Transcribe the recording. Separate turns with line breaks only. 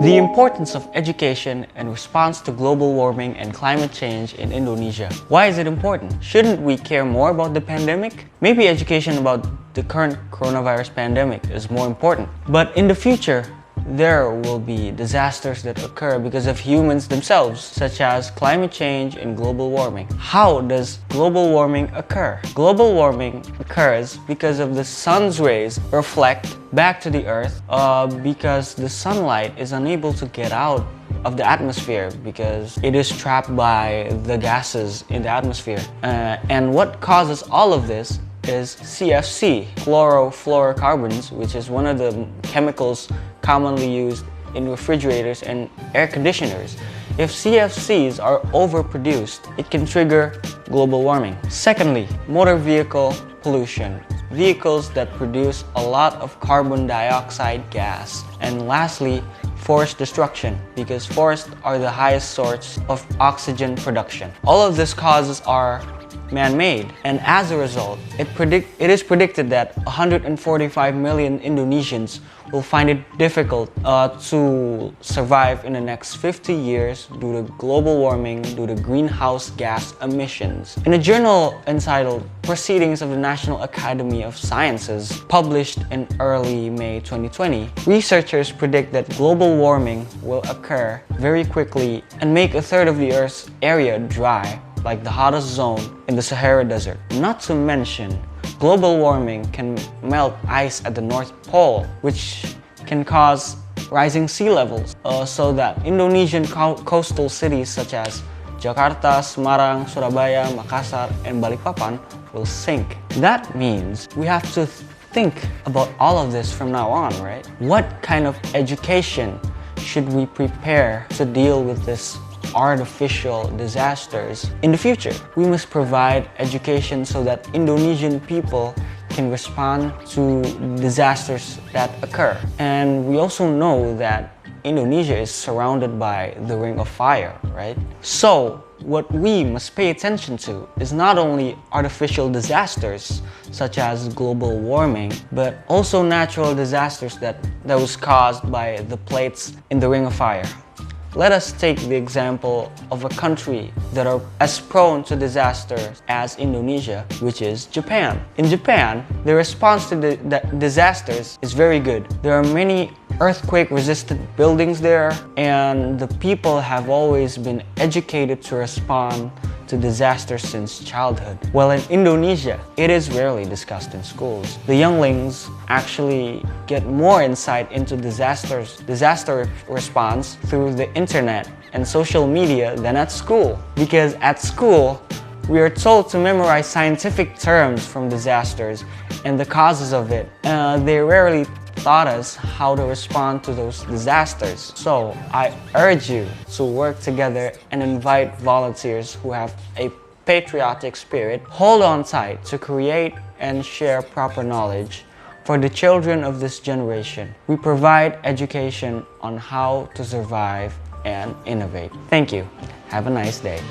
The importance of education in response to global warming and climate change in Indonesia. Why is it important? Shouldn't we care more about the pandemic? Maybe education about the current coronavirus pandemic is more important. But in the future, there will be disasters that occur because of humans themselves, such as climate change and global warming. How does global warming occur? Global warming occurs because of the sun's rays reflect back to the earth because the sunlight is unable to get out of the atmosphere because it is trapped by the gases in the atmosphere. And what causes all of this is CFC, chlorofluorocarbons, which is one of the chemicals commonly used in refrigerators and air conditioners. If CFCs are overproduced, it can trigger global warming. Secondly, motor vehicle pollution. Vehicles that produce a lot of carbon dioxide gas. And lastly, forest destruction, because forests are the highest source of oxygen production. All of these causes are man-made, and as a result, it is predicted that 145 million Indonesians will find it difficult to survive in the next 50 years due to global warming, due to greenhouse gas emissions. In a journal entitled Proceedings of the National Academy of Sciences, published in early May 2020, researchers predict that global warming will occur very quickly and make a third of the Earth's area dry, like the hottest zone in the Sahara Desert. Not to mention, global warming can melt ice at the North Pole, which can cause rising sea levels, so that Indonesian coastal cities such as Jakarta, Semarang, Surabaya, Makassar, and Balikpapan will sink. That means we have to think about all of this from now on, right? What kind of education should we prepare to deal with this artificial disasters in the future? We must provide education so that Indonesian people can respond to disasters that occur. And we also know that Indonesia is surrounded by the Ring of Fire, right? So what we must pay attention to is not only artificial disasters such as global warming, but also natural disasters that was caused by the plates in the Ring of Fire. Let us take the example of a country that are as prone to disasters as Indonesia, which is Japan. In Japan, the response to the disasters is very good. There are many earthquake-resistant buildings there, and the people have always been educated to respond to disasters since childhood. While in Indonesia, it is rarely discussed in schools. The younglings actually get more insight into disaster response through the internet and social media than at school. Because at school, we are told to memorize scientific terms from disasters and the causes of it. They rarely taught us how to respond to those disasters. So I urge you to work together and invite volunteers who have a patriotic spirit. Hold on tight to create and share proper knowledge for the children of this generation. We provide education on how to survive and innovate. Thank you. Have a nice day.